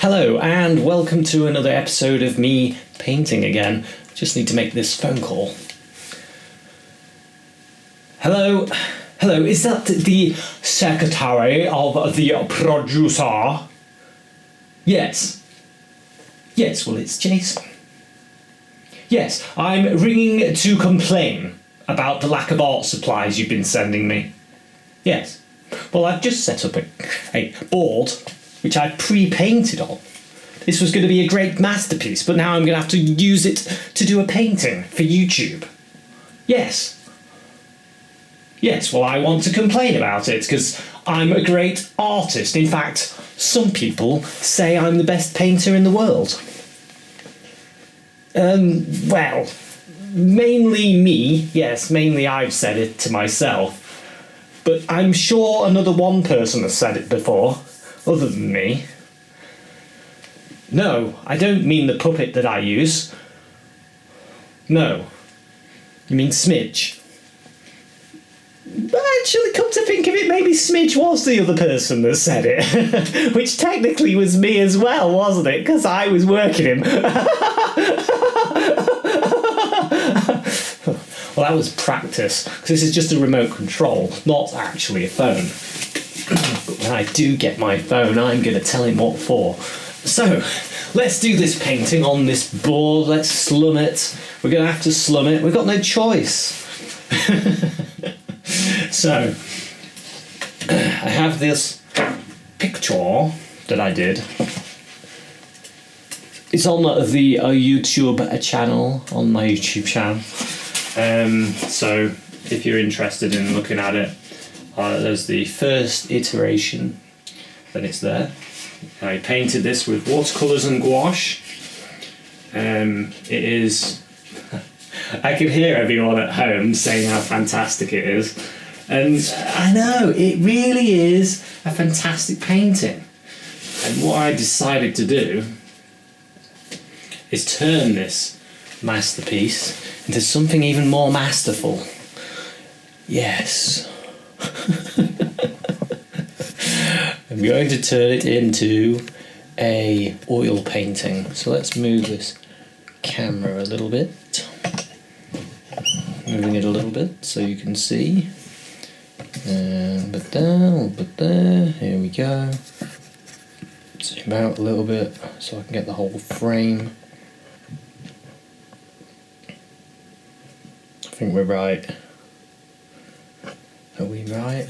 Hello and welcome to another episode of me painting again. Just need to make this phone call. Hello, is that the secretary of the producer? Yes, well it's Jason. Yes, I'm ringing to complain about the lack of art supplies you've been sending me. Yes, well I've just set up a board which I pre-painted on. This was going to be a great masterpiece, but now I'm going to have to use it to do a painting for YouTube. Yes, well I want to complain about it because I'm a great artist. In fact, some people say I'm the best painter in the world. Well, mainly me. Yes, mainly I've said it to myself. But I'm sure another one person has said it before, other than me. No, I don't mean the puppet that I use. No. You mean Smidge? Actually, come to think of it, maybe Smidge was the other person that said it. Which technically was me as well, wasn't it? Because I was working him. Well, that was practice, because this is just a remote control, not actually a phone. But when I do get my phone, I'm going to tell him what for. So, let's do this painting on this board. Let's slum it. We're going to have to slum it. We've got no choice. So, I have this picture that I did. It's on the YouTube channel, on my YouTube channel. So, if you're interested in looking at it, there's the first iteration, then it's there. I painted this with watercolours and gouache. It is... I can hear everyone at home saying how fantastic it is. And I know, it really is a fantastic painting. And what I decided to do is turn this masterpiece into something even more masterful. Yes. I'm going to turn it into a oil painting. So let's move this camera a little bit. Moving it a little bit so you can see. But there, here we go. Zoom out a little bit so I can get the whole frame. I think we're right. Are we right?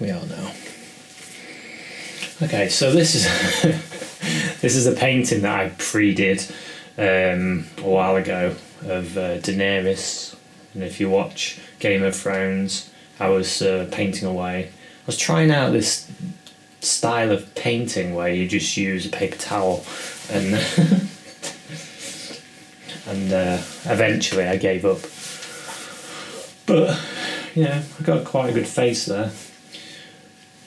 We are now. Okay, so this is this is a painting that I pre-did a while ago of Daenerys. And if you watch Game of Thrones, I was painting away. I was trying out this style of painting where you just use a paper towel and and eventually I gave up. But, you know, I got quite a good face there.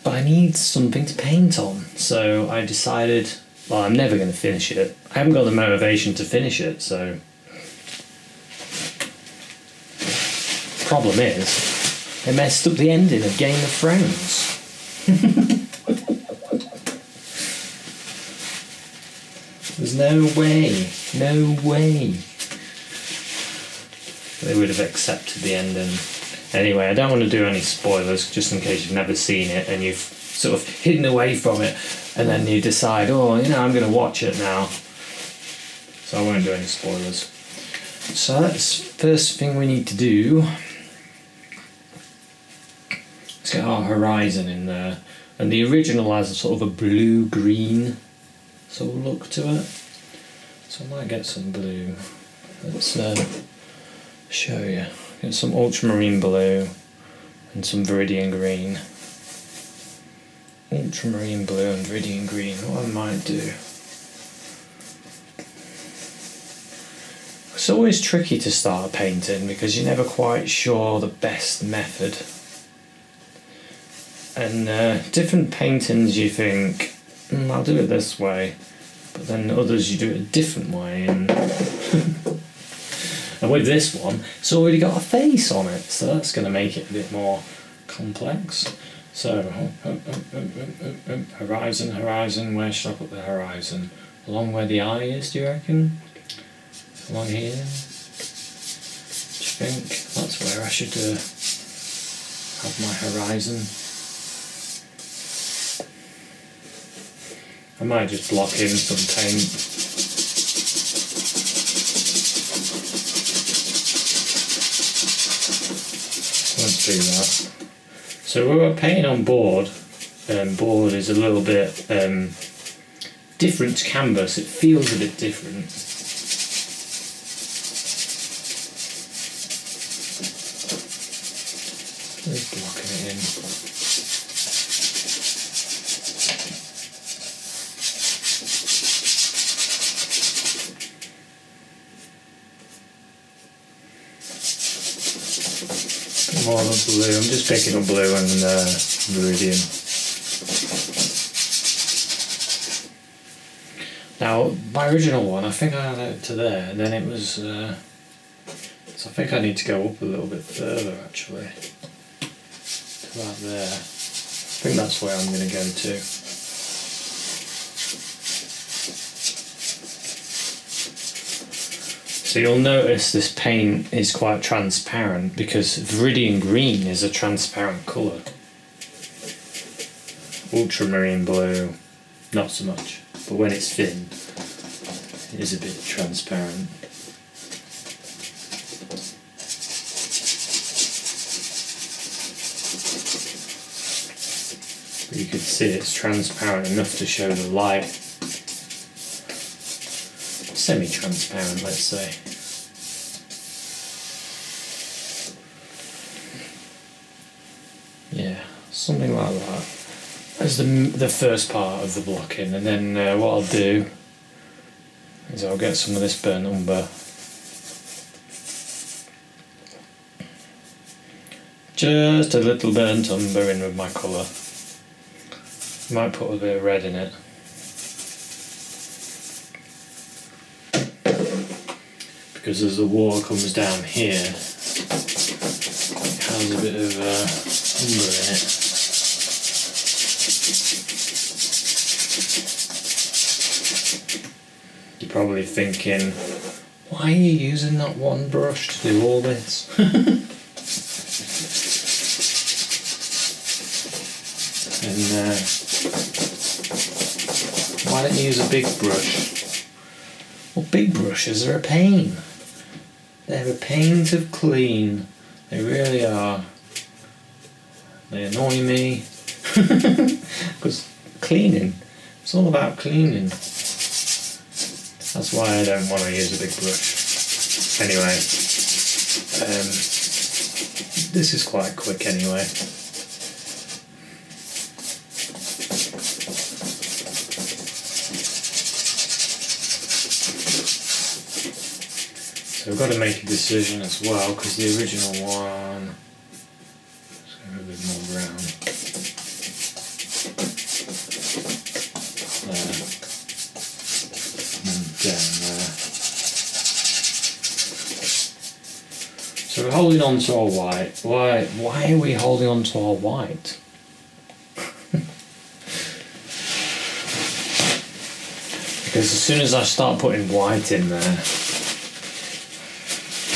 But I need something to paint on, so I decided, well, I'm never going to finish it. I haven't got the motivation to finish it, so... Problem is, I messed up the ending of Game of Thrones. There's no way they would have accepted the ending. Anyway, I don't want to do any spoilers, just in case you've never seen it and you've sort of hidden away from it, and then you decide, oh, you know, I'm going to watch it now. So I won't do any spoilers. So that's the first thing we need to do. Let's get our horizon in there. And the original has a sort of a blue-green sort of look to it. So I might get some blue. Let's show you. Get some ultramarine blue and some viridian green. Ultramarine blue and viridian green. What I might do. It's always tricky to start painting because you're never quite sure the best method. And different paintings you think, I'll do it this way, but then others you do it a different way. And and with this one, it's already got a face on it, so that's going to make it a bit more complex. So, horizon, horizon, where should I put the horizon? Along where the eye is, do you reckon? Along here? Do you think that's where I should have my horizon? I might just block in some paint. Let's do that. So we're painting on board. Board is a little bit different to canvas. It feels a bit different. Just blocking it in. More of blue. I'm just picking up blue and Viridian. Now, my original one, I think I had it to there, and then it was. So I think I need to go up a little bit further actually. To about there. I think that's where I'm going to go to. So you'll notice this paint is quite transparent because Viridian green is a transparent colour. Ultramarine blue, not so much, but when it's thin, it is a bit transparent. But you can see it's transparent enough to show the light. Semi-transparent, let's say. Yeah, something like that. That's the first part of the blocking, and then what I'll do is I'll get some of this burnt umber. Just a little burnt umber in with my colour. Might put a bit of red in it. Because as the water comes down here, it has a bit of umber in it. You're probably thinking, why are you using that one brush to do all this? And why don't you use a big brush? Well, big brushes are a pain. They're a pain to clean. They really are. They annoy me. Because cleaning, it's all about cleaning. That's why I don't want to use a big brush. Anyway, this is quite quick anyway. So I've got to make a decision as well, because the original one is going to be a bit more brown. There. And down there. So we're holding on to our white. Why are we holding on to our white? Because as soon as I start putting white in there,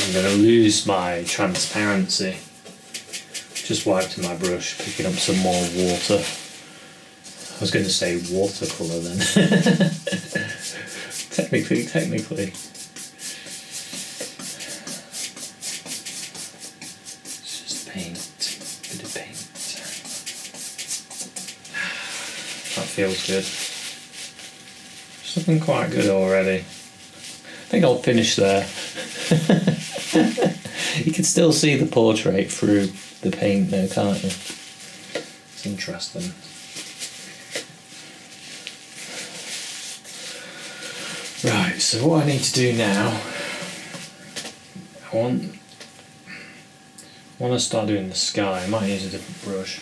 I'm going to lose my transparency. Just wiped my brush, picking up some more water. I was going to say watercolour then. technically. It's just paint, bit of paint. That feels good. It's looking quite good already. I think I'll finish there. You can still see the portrait through the paint there, can't you? It's interesting. Right, so what I need to do now, I want to start doing the sky. I might use a different brush.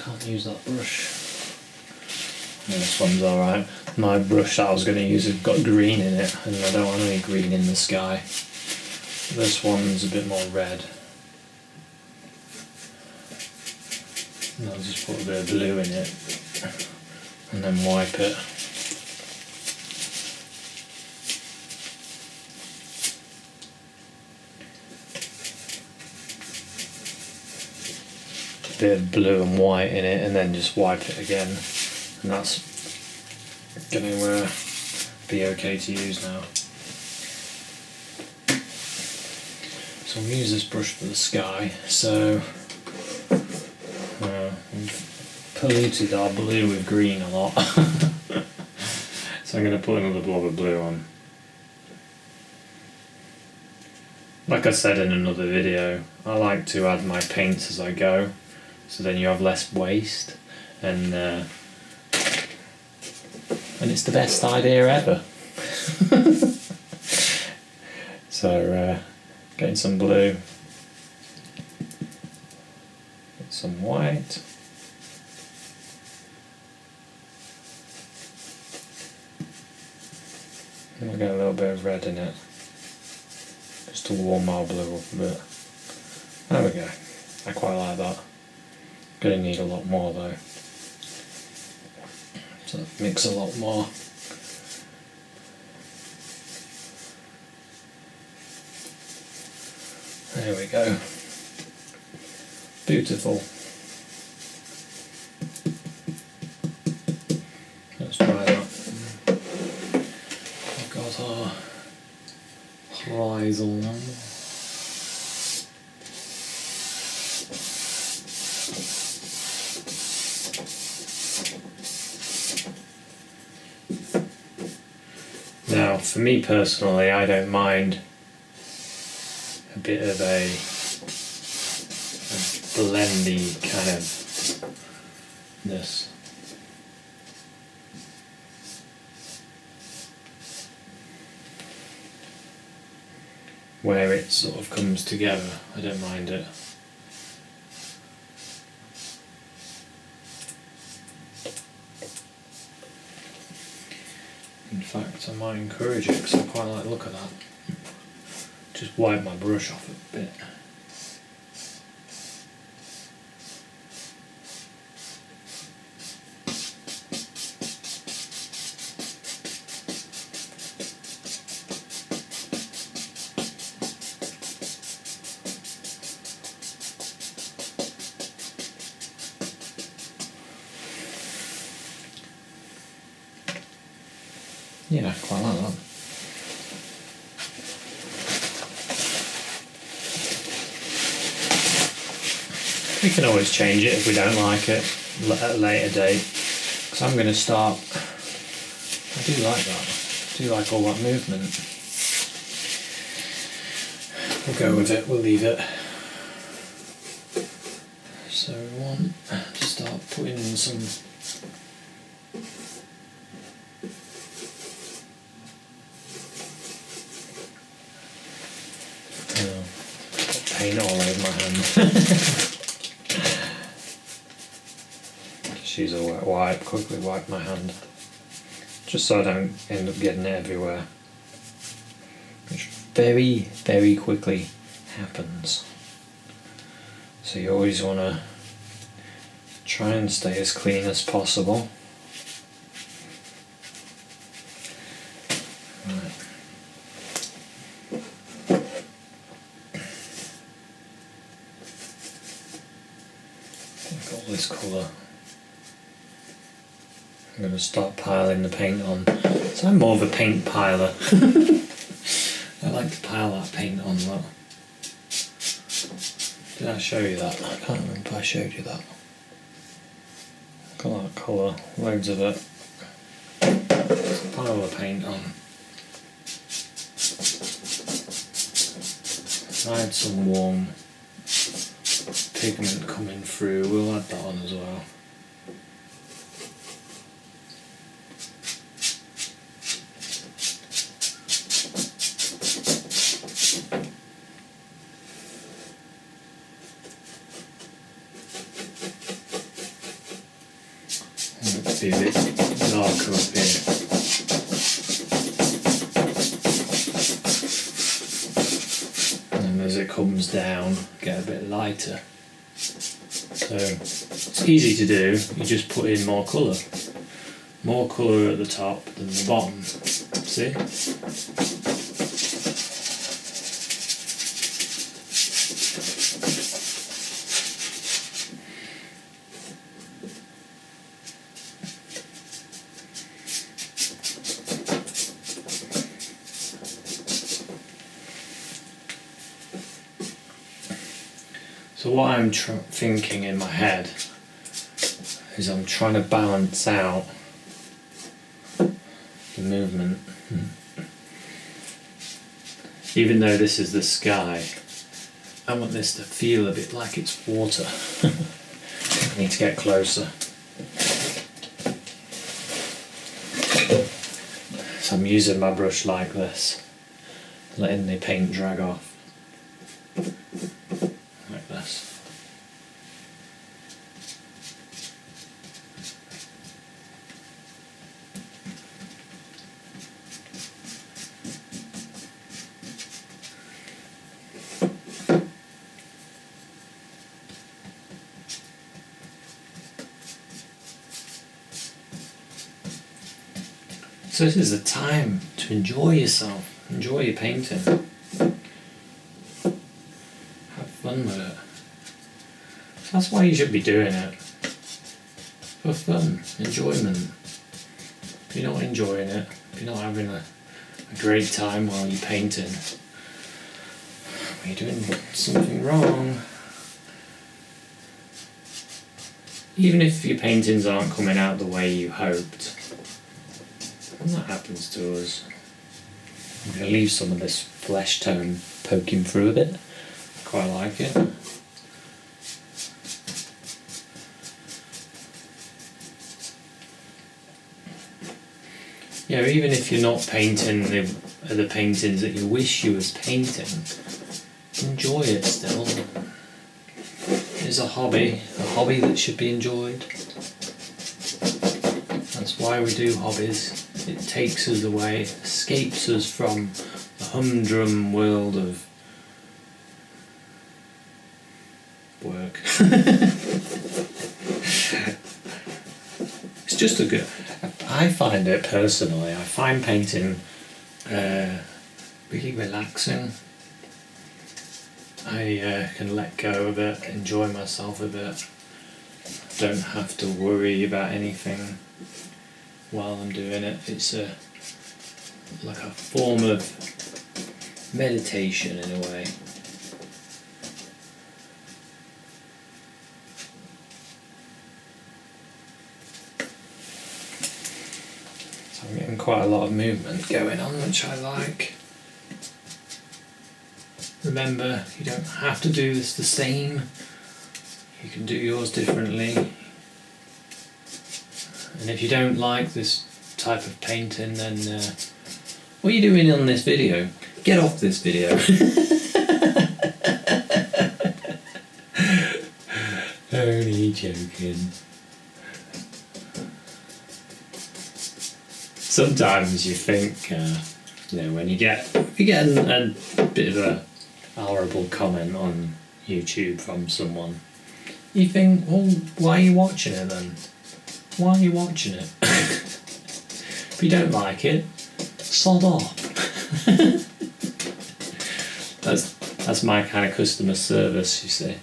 can't use that brush. Yeah, this one's alright. My brush that I was going to use has got green in it, and I don't want any green in the sky. This one's a bit more red. And I'll just put a bit of blue in it, and then wipe it. A bit of blue and white in it, and then just wipe it again. And that's going to be okay to use now. So I'll use this brush for the sky. So we've polluted our blue with green a lot. So I'm going to put another blob of blue on. Like I said in another video, I like to add my paints as I go, so then you have less waste, and it's the best idea ever. So getting some blue, get some white, and I'll get a little bit of red in it, just to warm our blue up a bit. There we go. I quite like that. Gonna need a lot more though. So mix a lot more. There we go. Beautiful. Let's try that. We've got our horizon. Now, for me personally, I don't mind a bit of a blendy kind of this. Where it sort of comes together, I don't mind it. In fact, I might encourage it because I quite like the look of that. Just wipe my brush off a bit. Yeah, I quite like that. We can always change it if we don't like it at a later date. Because I'm going to start. I do like that. I do like all that movement. We'll go with it, we'll leave it. So we want to start putting in some paint all over my hand. Just use a wet wipe, quickly wipe my hand. Just so I don't end up getting it everywhere. Which very, very quickly happens. So you always want to try and stay as clean as possible. This colour. I'm going to start piling the paint on. So I'm more of a paint piler. I like to pile that paint on. Look. Did I show you that? I can't remember if I showed you that. Look at that colour, loads of it. Pile the paint on. I had some warm pigment coming through, we'll add that on as well. be a bit darker up here. And as it comes down, get a bit lighter. So it's easy to do, you just put in more colour. More colour at the top than the bottom. See? So what I'm thinking in my head is I'm trying to balance out the movement. Even though this is the sky, I want this to feel a bit like it's water. I need to get closer. So I'm using my brush like this, letting the paint drag off. Like this. So this is the time to enjoy yourself, enjoy your painting. Have fun with it. So that's why you should be doing it. For fun, enjoyment. If you're not enjoying it, if you're not having a great time while you're painting, you're doing something wrong. Even if your paintings aren't coming out the way you hoped, and that happens to us. I'm going to leave some of this flesh tone poking through a bit. I quite like it. You know, even if you're not painting the paintings that you wish you was painting, enjoy it still. It's a hobby that should be enjoyed. That's why we do hobbies. It takes us away, it escapes us from the humdrum world of work. It's just a good... I find it personally, I find painting really relaxing. I can let go of it, enjoy myself a bit. Don't have to worry about anything while I'm doing it. It's like a form of meditation in a way. So I'm getting quite a lot of movement going on, which I like. Remember, you don't have to do this the same. You can do yours differently. And if you don't like this type of painting, then what are you doing on this video? Get off this video. Only joking. Sometimes you think, when you get a bit of a horrible comment on YouTube from someone, you think, well, why are you watching it then? Why are you watching it? If you don't like it, sod off. That's my kind of customer service, you see.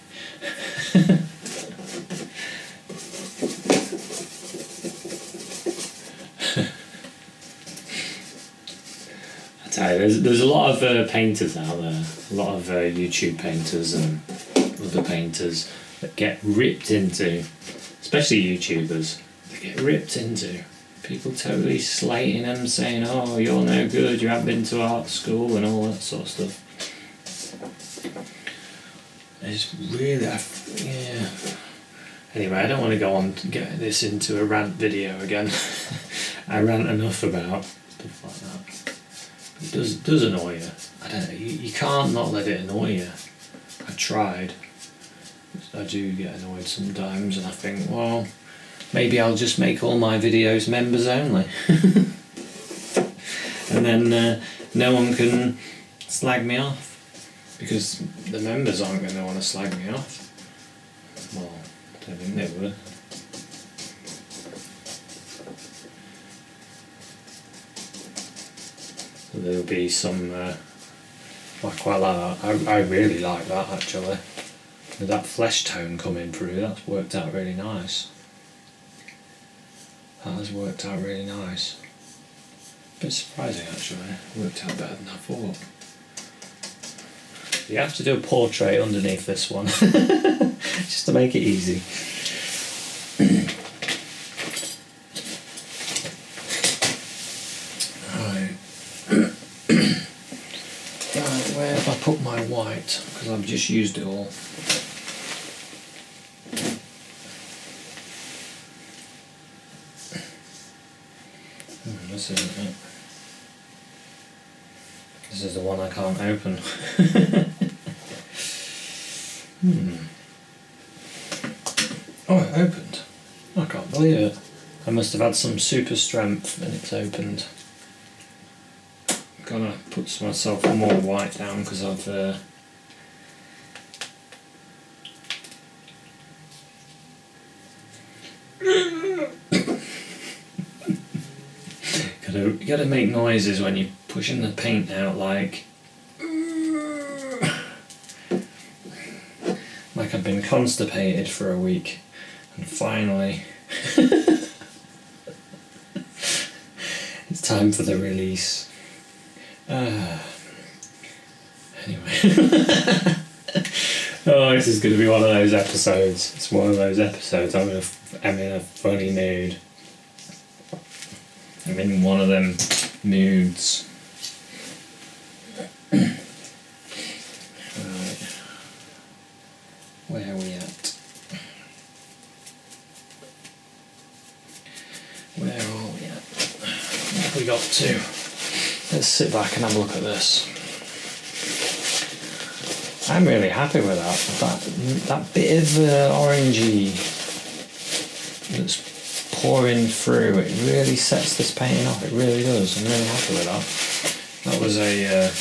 I tell you, there's a lot of painters out there, a lot of YouTube painters and other painters that get ripped into, especially YouTubers. Get ripped into. People totally slating them, saying, oh, you're no good, you haven't been to art school and all that sort of stuff. It's really, yeah. Anyway, I don't want to go on to get this into a rant video again. I rant enough about stuff like that. It does annoy you. I don't know, you can't not let it annoy you. I've tried. I do get annoyed sometimes and I think, well, maybe I'll just make all my videos members only. And then no one can slag me off. Because the members aren't going to want to slag me off. Well, I don't think they would. There'll be some, I quite like that. I really like that actually. With that flesh tone coming through, that's worked out really nice. That has worked out really nice. A bit surprising actually, worked out better than I thought. You have to do a portrait underneath this one, just to make it easy. Right. Right, where have I put my white? Because I've just used it all. This isn't it. This is the one I can't open. Oh, it opened. I can't believe it. I must have had some super strength and it's opened. I'm gonna put myself more white down because I've you gotta make noises when you're pushing the paint out, like I've been constipated for a week and finally it's time for the release. Anyway. Oh, this is going to be one of those episodes. It's one of those episodes. I'm in a funny mood. I'm in one of them moods. Right. Where are we at? Where are we at? What have we got to? Let's sit back and have a look at this. I'm really happy with that bit of orangey that's pouring through. It really sets this painting off. It really does. I'm really happy with that. That was a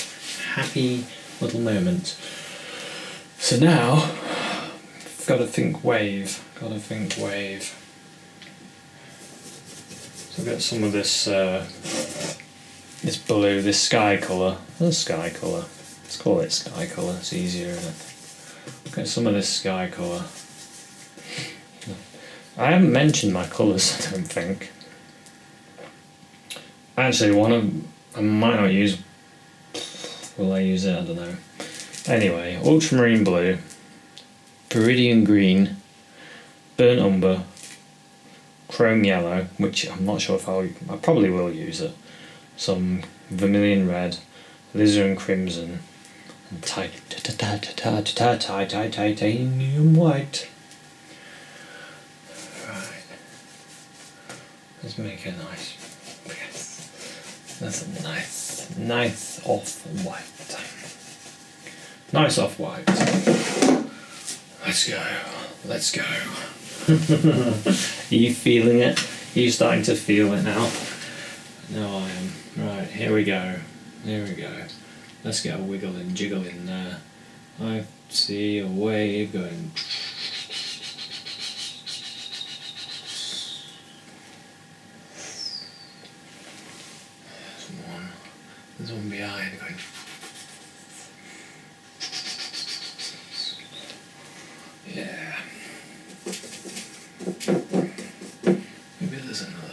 happy little moment. So now, got to think wave. So I've got some of this this blue, this sky colour. Sky colour. Let's call it sky colour, it's easier, isn't it? Got some of this sky colour. I haven't mentioned my colours, I don't think. Actually, I might not use... Will I use it? I don't know. Anyway, ultramarine blue, Viridian green, burnt umber, chrome yellow, which I'm not sure if I probably will use it, some vermilion red, alizarin crimson, and titanium white. Right. Let's make a nice. That's a nice off-white. Nice off-white. Let's go. Are you feeling it? Are you starting to feel it now? No, I am. Right, here we go. Let's get a wiggle and jiggle in there. I see a wave going. There's one behind going. Yeah. Maybe there's another.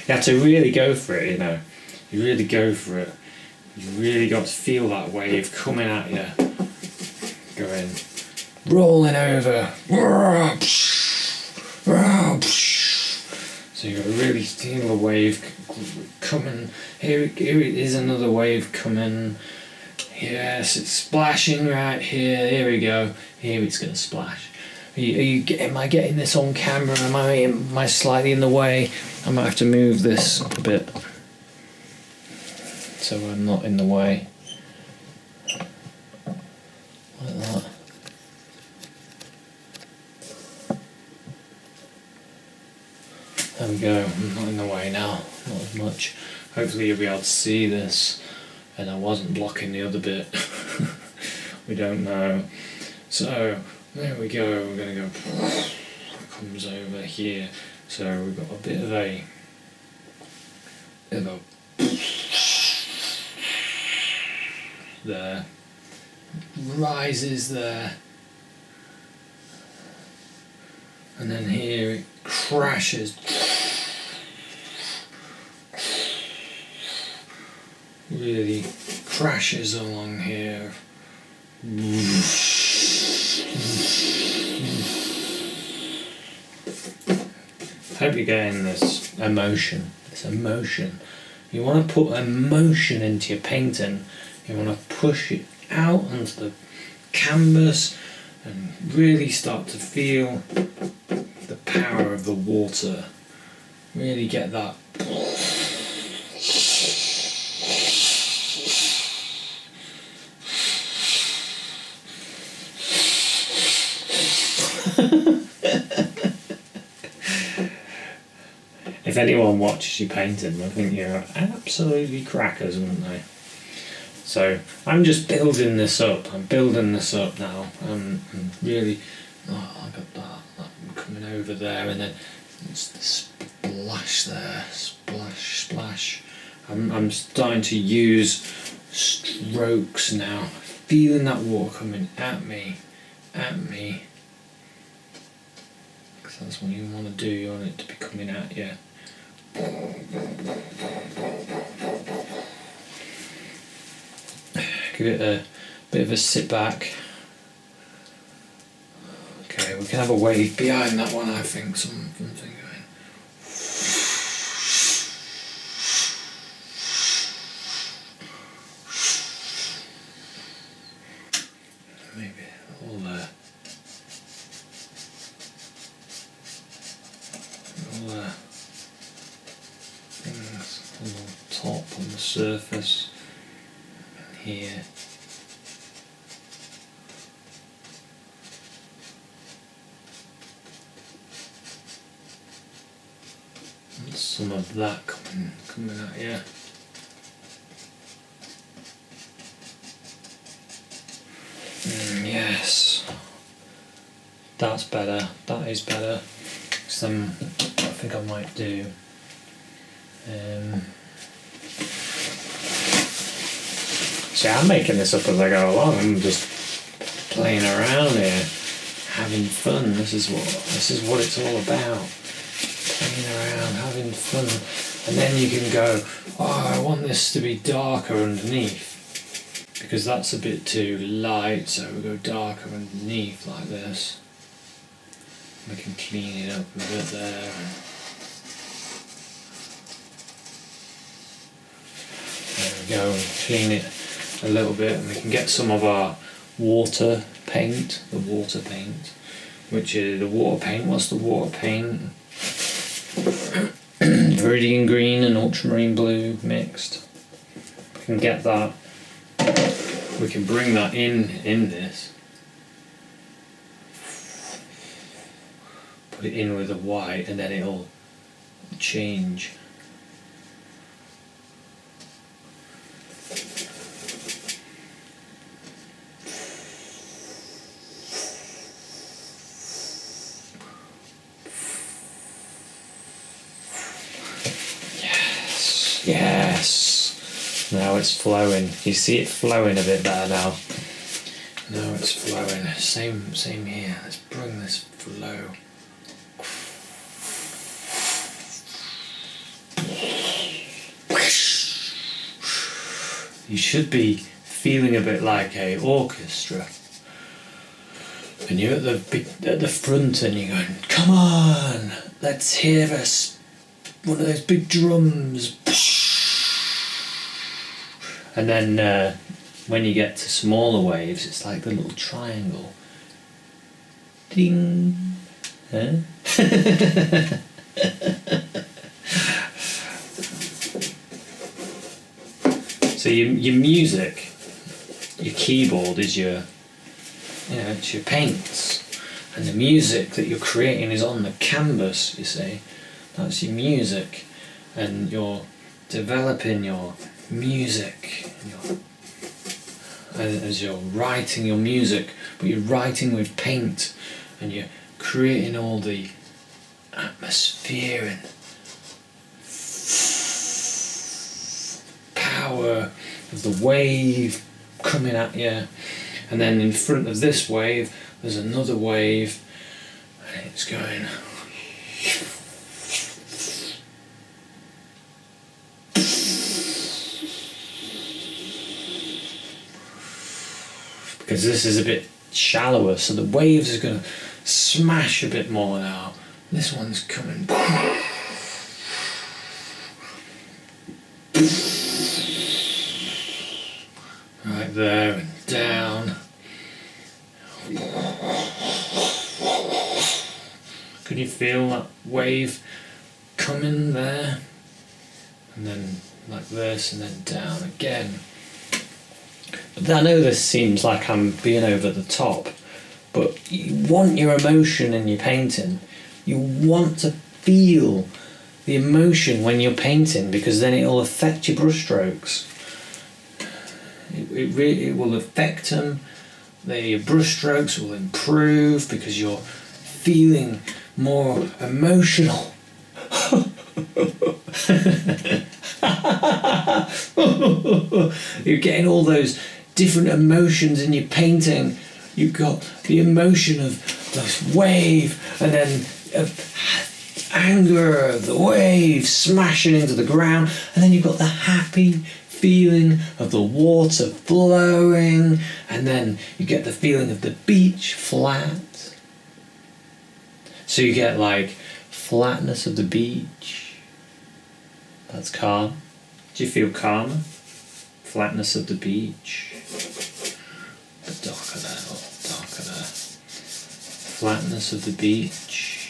You have to really go for it, you know. You really go for it. You really got to feel that wave coming at you. Going, rolling over. So you really feel the wave coming. Here it is, another wave coming. Yes, it's splashing right here. Here we go. Here it's going to splash. Am I getting this on camera? Am I slightly in the way? I might have to move this a bit. so I'm not in the way. Like that. There we go, I'm not in the way now, not as much. Hopefully you'll be able to see this and I wasn't blocking the other bit. We don't know. So there we go, we're going to go, it comes over here. So we've got a bit of a there, rises there, and then here it crashes, really crashes along here. Hope you're getting this emotion. You want to put emotion into your painting. You want to push it out onto the canvas and really start to feel the power of the water. Really get that. If anyone watches you painting, I think you're absolutely crackers, wouldn't they? So I'm just building this up. I'm building this up now. I'm really. Oh, I got that coming over there, and then it's the splash there. Splash. I'm starting to use strokes now. Feeling that water coming at me. Because that's what you want to do. You want it to be coming at you. Give it a bit of a sit back. Okay, we can have a wave behind that one, I think. Something going. Maybe all there. All there. Things on the top, on the surface. Here. And some of that coming at you. Yes, that's better. That is better. Some I think I might do. See, I'm making this up as I go along. I'm just playing around here, having fun. This is what it's all about. Playing around, having fun, and then you can go, oh, I want this to be darker underneath, because that's a bit too light. So we go darker underneath like this. We can clean it up a bit there. There we go. And clean it a little bit, and we can get some of our water paint, which is the water paint. What's the water paint? Viridian green and ultramarine blue mixed. We can get that. We can bring that in this. Put it in with the white, and then it'll change. Yes. Now it's flowing. You see it flowing a bit better now. Now it's flowing. Same here. Let's bring this flow. You should be feeling a bit like a orchestra. And you're at the front and you're going, come on, let's hear us. One of those big drums. And then when you get to smaller waves, it's like the little triangle. Ding. Huh? So your music, your keyboard is it's your paints, and the music that you're creating is on the canvas. You see, that's your music, and you're developing your music, as you're writing your music, but you're writing with paint, and you're creating all the atmosphere and power of the wave coming at you, and then in front of this wave there's another wave, and it's going because this is a bit shallower, so the waves are going to smash a bit more now. This one's coming right there and down. Can you feel that wave coming there? And then like this, and then down again. But I know this seems like I'm being over the top, but you want your emotion in your painting. You want to feel the emotion when you're painting, because then it'll affect your brushstrokes. It will affect them. Your brushstrokes will improve because you're feeling more emotional. You're getting all those different emotions in your painting. You've got the emotion of this wave, and then anger of the wave smashing into the ground, and then you've got the happy feeling of the water flowing, and then you get the feeling of the beach flat. So you get like flatness of the beach. That's calm. Do you feel calmer? Flatness of the beach. A bit darker there, darker there. Flatness of the beach.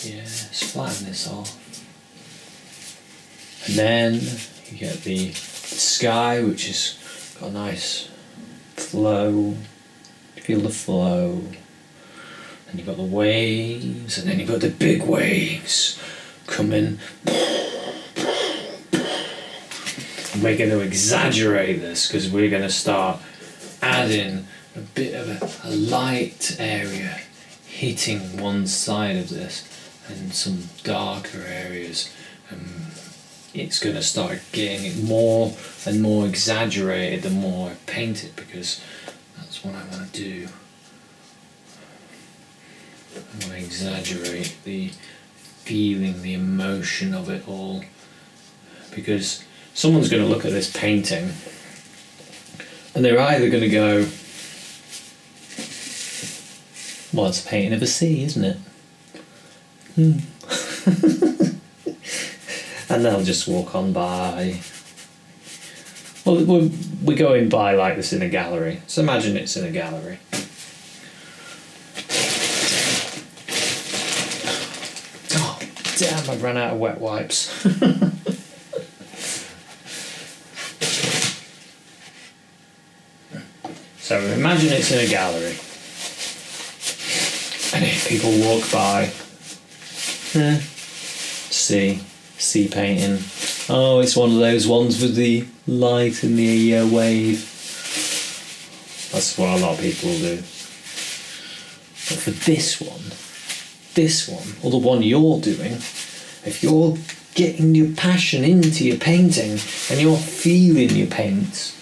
Yes, flatten this off. And then you get the sky, which has got a nice flow. Feel the flow. And you've got the waves, and then you've got the big waves coming. And we're going to exaggerate this because we're going to start adding a bit of a light area hitting one side of this and some darker areas. It's going to start getting more and more exaggerated the more I paint it, because that's what I want to do. I want to exaggerate the feeling, the emotion of it all, because someone's going to look at this painting and they're either going to go, well, it's a painting of a sea, isn't it? And they'll just walk on by. Well, we're going by like this in a gallery. So imagine it's in a gallery. Oh, damn, I ran out of wet wipes. So imagine it's in a gallery. And if people walk by, sea painting. Oh, it's one of those ones with the light and the wave. That's what a lot of people do. But for this one, or the one you're doing, if you're getting your passion into your painting and you're feeling your paint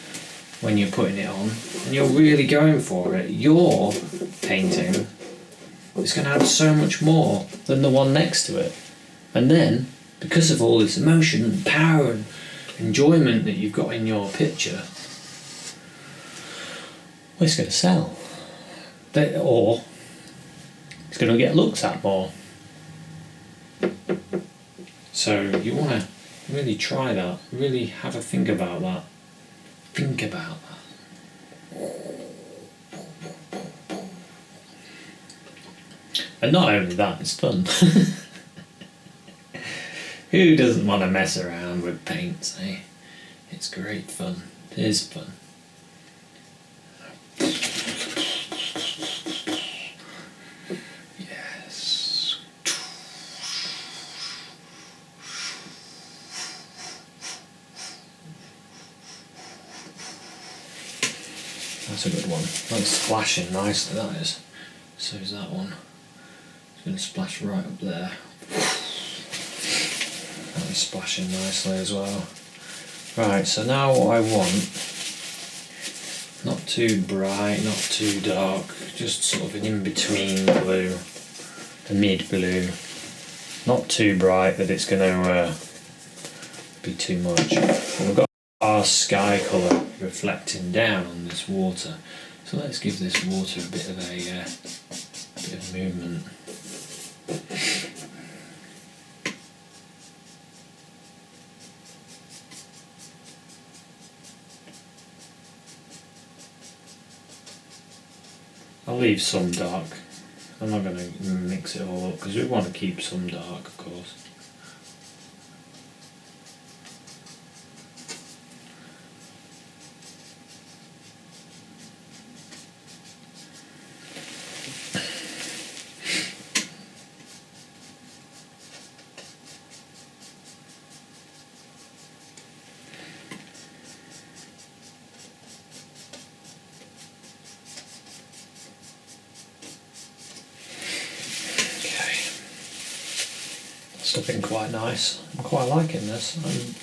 when you're putting it on and you're really going for it, your painting is going to have so much more than the one next to it. And then, because of all this emotion and power and enjoyment that you've got in your picture, well, it's going to sell. Or it's going to get looked at more. So you want to really try that, really have a think about that. Think about that. And not only that, it's fun. Who doesn't want to mess around with paints, eh? It's great fun. It is fun. Yes. That's a good one. That's splashing nicely, that is. So is that one. It's going to splash right up there. That is splashing nicely as well. Right, so now what I want, not too bright, not too dark, just sort of an in-between blue, a mid-blue. Not too bright that it's going to be too much. But we've got our sky colour reflecting down on this water. So let's give this water a bit of movement. I'll leave some dark. I'm not going to mix it all up because we want to keep some dark, of course. Looking quite nice. I'm quite liking this. I'm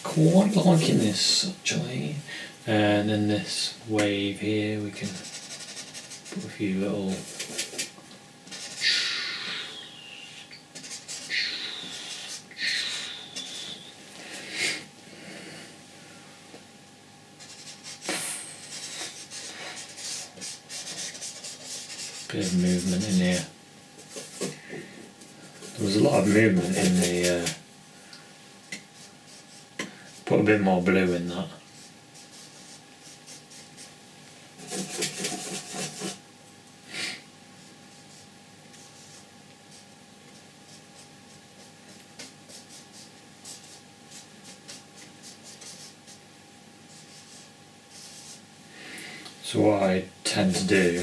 quite liking this actually. And then this wave here, we can put a few little bit of movement in here. There was a lot of movement in the, put a bit more blue in that. So what I tend to do,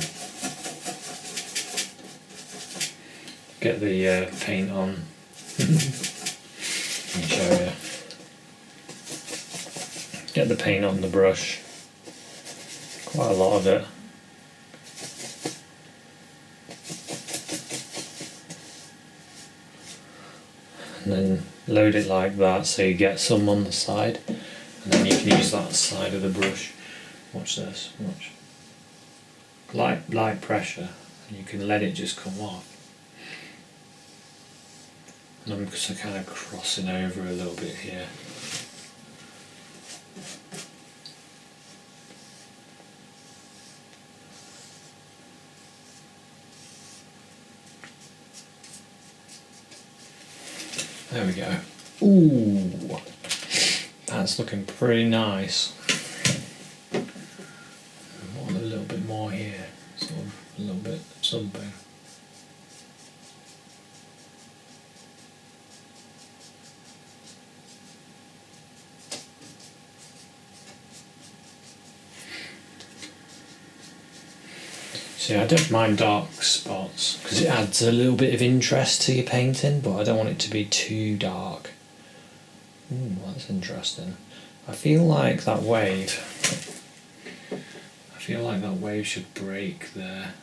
get the paint on. Let me show you. Get the paint on the brush. Quite a lot of it. And then load it like that so you get some on the side. And then you can use that side of the brush. Watch this, watch. Light pressure and you can let it just come off. And I'm just kind of crossing over a little bit here. There we go. Ooh, that's looking pretty nice. I want a little bit more here, sort of a little bit something. See, I don't mind dark spots because it adds a little bit of interest to your painting, but I don't want it to be too dark. Ooh, that's interesting. I feel like that wave should break there.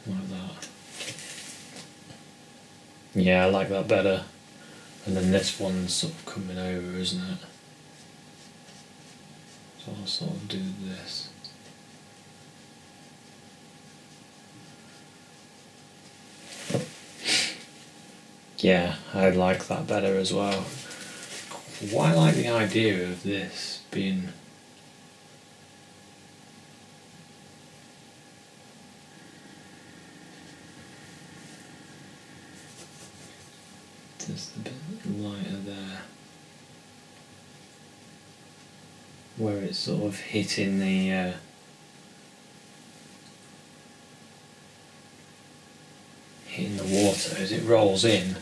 Like that. Yeah, I like that better. And then this one's sort of coming over, isn't it? So I'll sort of do this. Yeah, I like that better as well. Why like the idea of this being just a bit lighter there, where it's sort of hitting the hitting the water as it rolls in,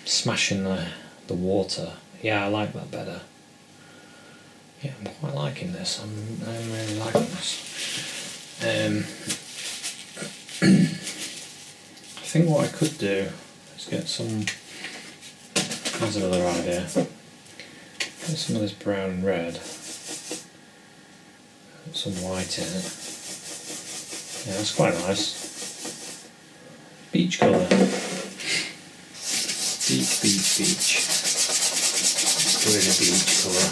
smashing the water. Yeah, I like that better. Yeah, I'm quite liking this. I'm really liking this. I think what I could do is get some. That's another idea. Get some of this brown and red. Put some white in it. Yeah, that's quite nice. Beach colour. Beach. Let's go in a beach colour.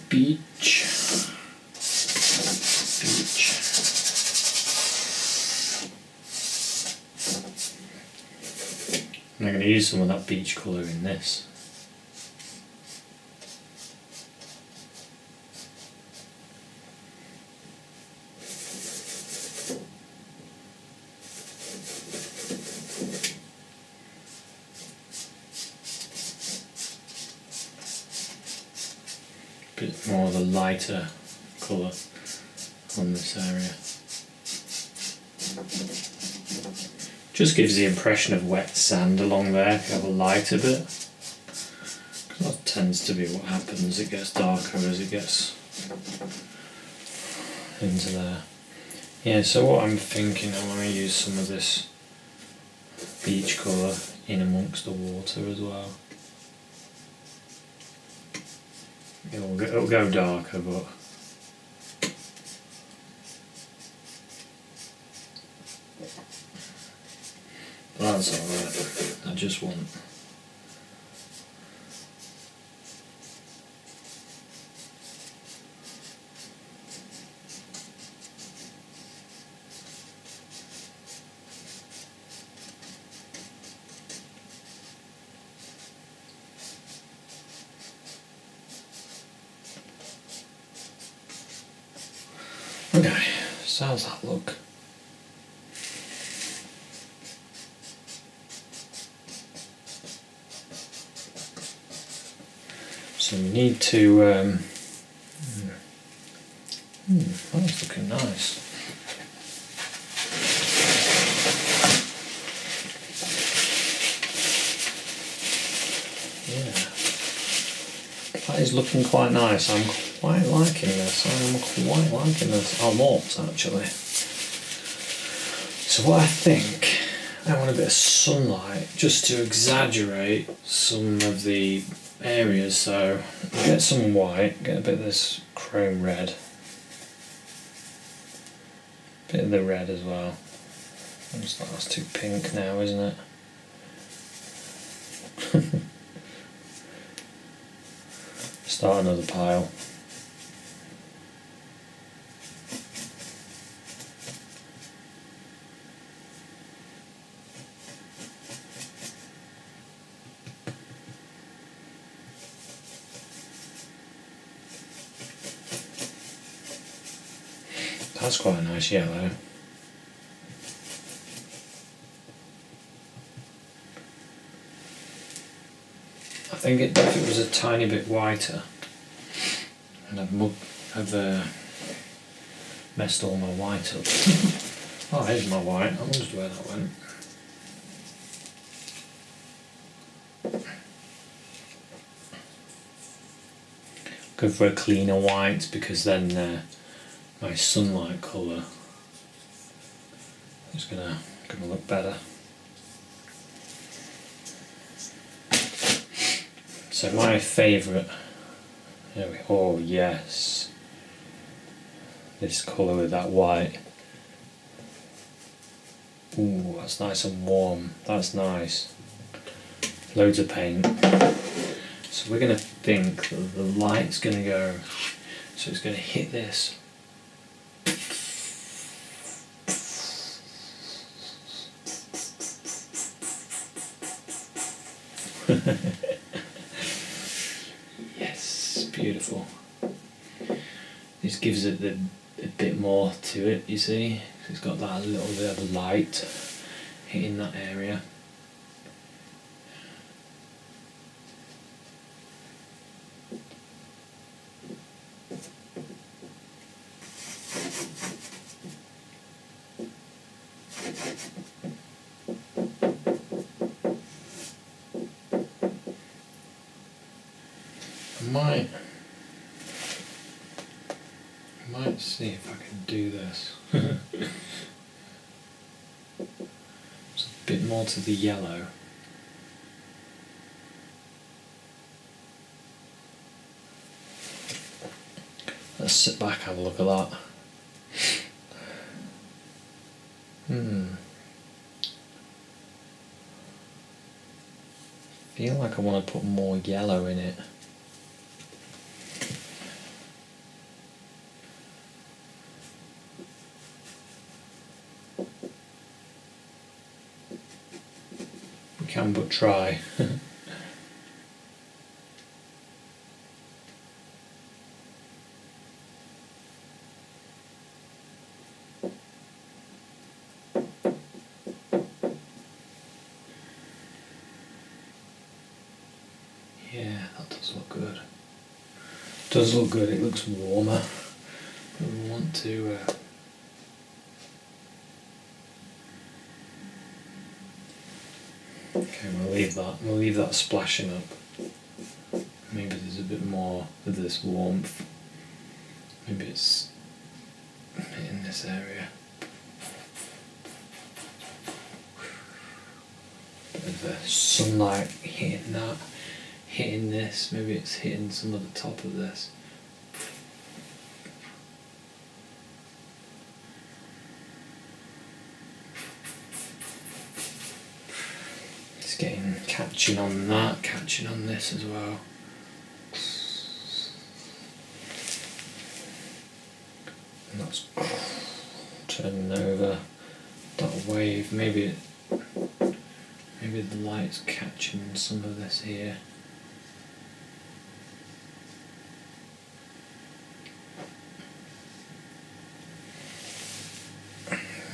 Beach. I'm going to use some of that beach colour in this. Bit more of a lighter colour on this area. Just gives the impression of wet sand along there if you have a lighter bit. That tends to be what happens, it gets darker as it gets into there. Yeah, so what I'm thinking, I want to use some of this beach colour in amongst the water as well. It'll go darker, but that's alright. I just want okay, so how's that look? So we need to, that's looking nice. Yeah, that is looking quite nice. I'm quite liking this. Oh, lots actually. So what I think, I want a bit of sunlight just to exaggerate some of the areas, so get some white, get a bit of this chrome red, bit of the red as well. That's too pink now, isn't it? Start another pile. That's quite a nice yellow. I think if it was a tiny bit whiter, and I've messed all my white up. Oh, here's my white. I wondered where that went. Go for a cleaner white because then my sunlight colour is gonna look better. So my favourite, oh yes, this colour with that white. Ooh, that's nice and warm, that's nice. Loads of paint. So we're gonna think that the light's gonna go, so it's gonna hit this. Yes, beautiful. This gives it a bit more to it, you see. It's got that little bit of light hitting that area. I might see if I can do this. It's a bit more to the yellow. Let's sit back and have a look at that. I feel like I want to put more yellow in it. We can but try. Yeah, that does look good. Does look good, it looks warmer. But we want to okay, we'll leave that splashing up. Maybe there's a bit more of this warmth. Maybe it's in this area. Bit of the sunlight hitting that. Hitting this, maybe it's hitting some of the top of this. It's catching on that, catching on this as well. And that's turning over that wave. Maybe the light's catching some of this here.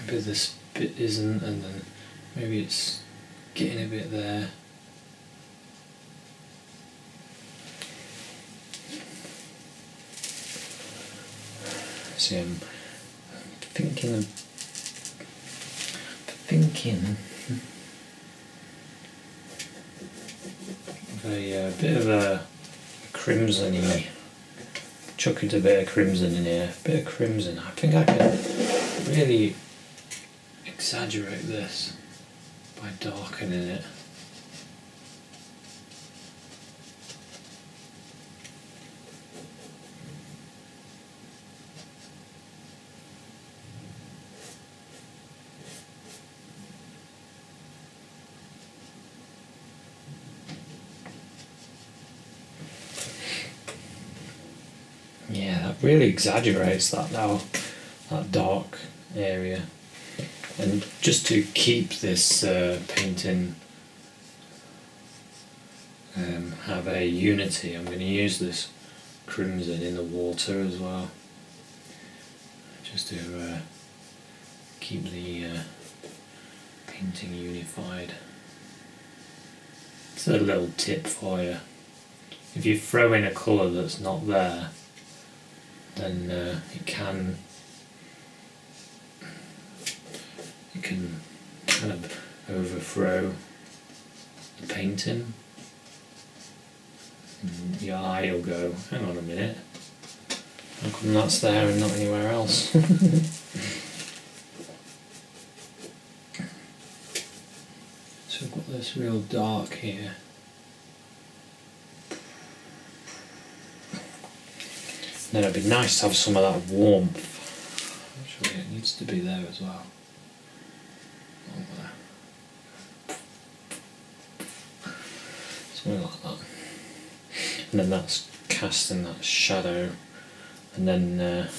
Maybe this bit isn't, and then maybe it's getting a bit there. See, I'm thinking of a bit of a crimson-y. Chuck it a bit of crimson in here. A bit of crimson. I think I can really exaggerate this by darkening it. Yeah, that really exaggerates that now, that dark area. And just to keep this painting have a unity, I'm going to use this crimson in the water as well, just to keep the painting unified. It's a little tip for you. If you throw in a colour that's not there, then it can kind of overthrow the painting. And your eye will go, hang on a minute, how come that's there and not anywhere else? So we've got this real dark here. Then it'd be nice to have some of that warmth. Actually, it needs to be there as well. Something like that. And then that's casting that shadow, and then that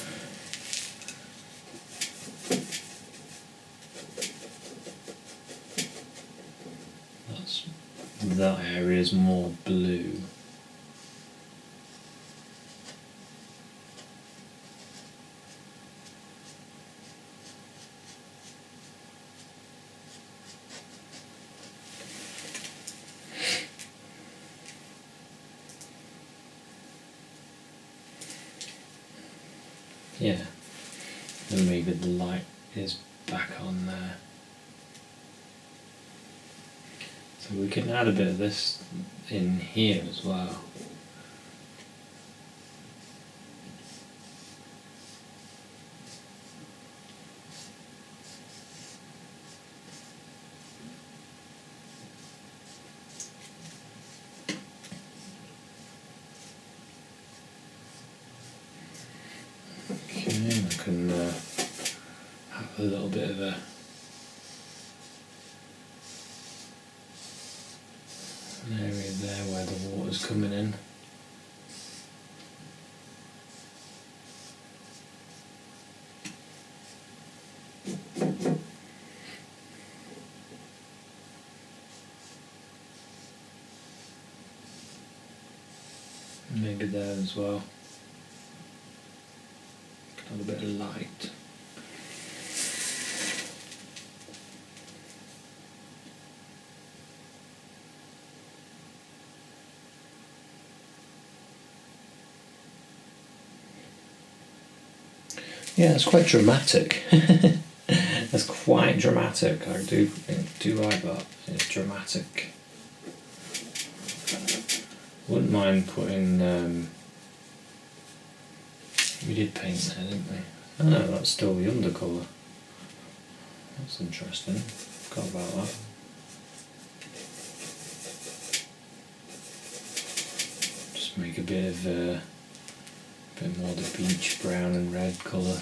area is more blue. Yeah, and maybe the light is back on there. So we can add a bit of this in here as well. Okay, I can have a little bit of an area there where the water's coming in. Maybe there as well. Add a bit of light. Yeah, it's quite dramatic. It's quite dramatic. I do like that. It's dramatic. Wouldn't mind putting. We did paint there, didn't we? Oh no, that's still the undercolour. That's interesting. Forgot about that. Just make a bit of bit more the beach brown and red colour.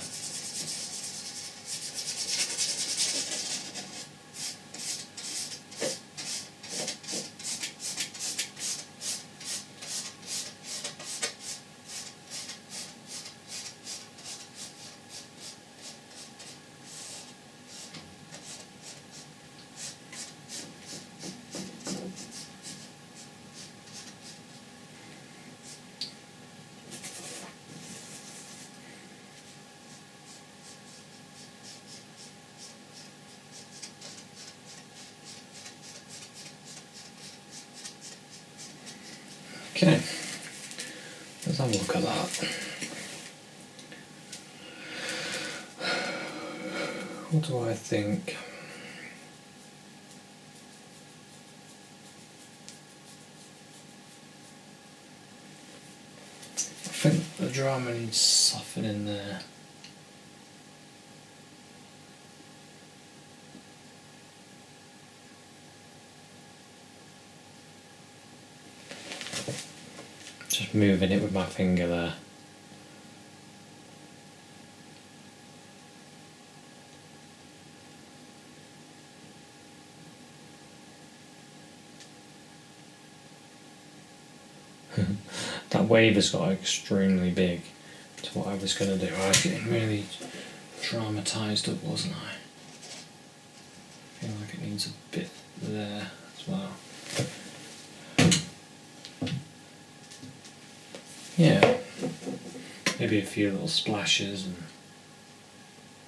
Okay, let's have a look at that. What do I think? I think the drama needs softening there. Just moving it with my finger there. That wave has got extremely big to what I was going to do. I was getting really dramatised up, wasn't I? I feel like it needs a bit there as well. Yeah, maybe a few little splashes and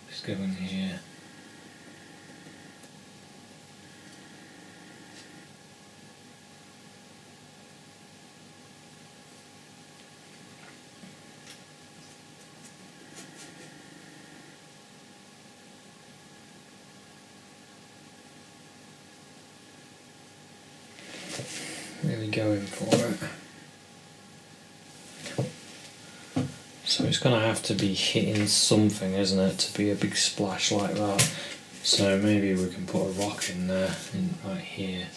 just go in here. Really going for it. So it's going to have to be hitting something, isn't it, to be a big splash like that. So maybe we can put a rock in there, right here.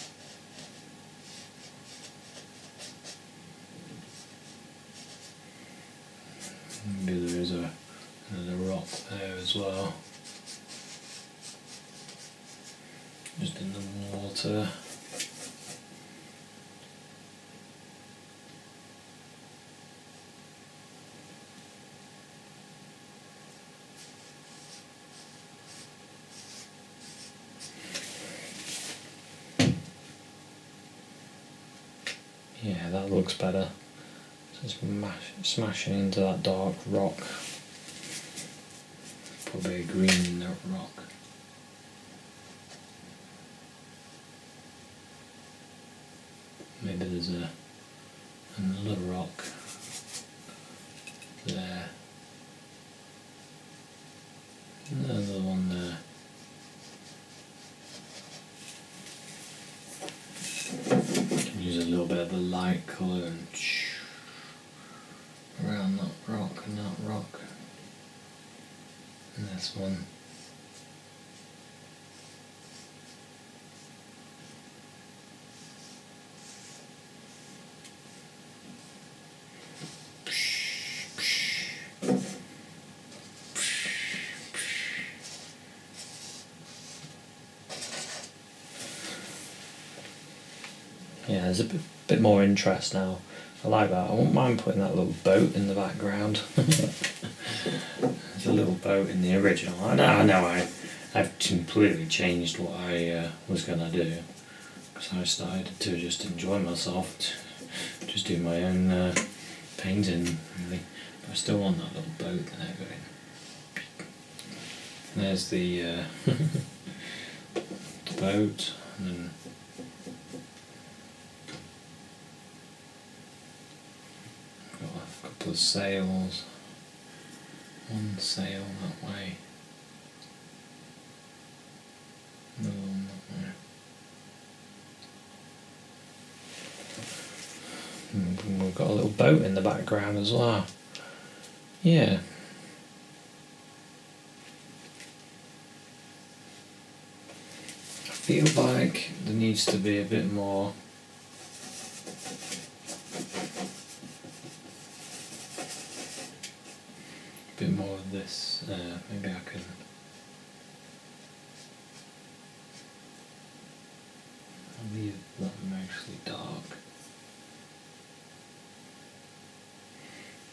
Maybe there is another rock there as well. Just in the water. Yeah, that looks better. Just smashing into that dark rock. Put a bit of green in that rock. Maybe there's another rock there. little bit of a light colour and around that rock and that rock. And this one. Yeah, there's a bit more interest now. I like that. I wouldn't mind putting that little boat in the background. There's a little boat in the original. I know I've completely changed what I was going to do. Because I started to just enjoy myself. Just do my own painting, really. But I still want that little boat there going. And there's the, the boat. And then got a couple of sails, one sail that way, another one that way. And we've got a little boat in the background as well. Yeah. I feel like there needs to be a bit more of this. Maybe I can I'll leave that mostly dark.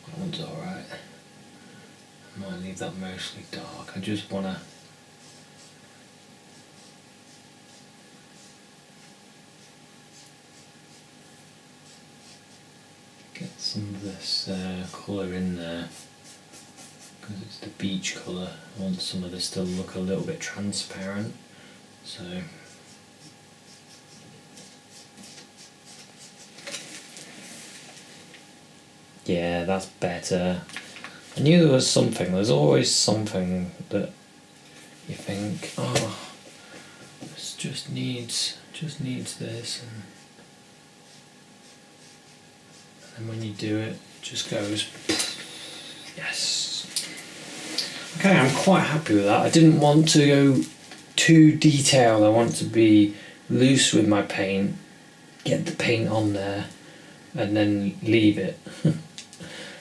That one's alright. I might leave that mostly dark. I just wanna get some of this colour in there. Because it's the beach colour, I want some of this to look a little bit transparent. So yeah, that's better. I knew there was something. There's always something that you think, oh, this just needs this, and then when you do it, it just goes. Yes. Okay, I'm quite happy with that. I didn't want to go too detailed. I want to be loose with my paint, get the paint on there, and then leave it.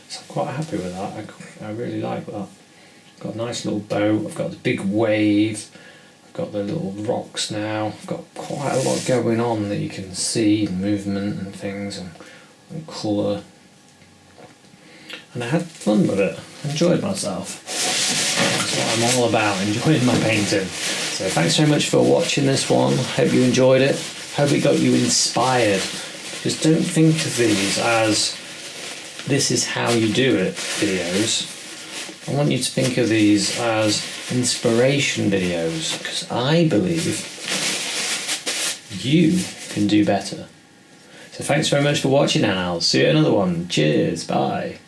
So I'm quite happy with that. I really like that. I've got a nice little boat. I've got the big wave. I've got the little rocks now. I've got quite a lot going on that you can see, movement and things, and colour. And I had fun with it. I enjoyed myself. That's what I'm all about, enjoying my painting. So thanks very much for watching this one. Hope you enjoyed it. Hope it got you inspired. Just don't think of these as this is how you do it videos. I want you to think of these as inspiration videos, because I believe you can do better. So thanks very much for watching, and I'll see you in another one. Cheers, bye.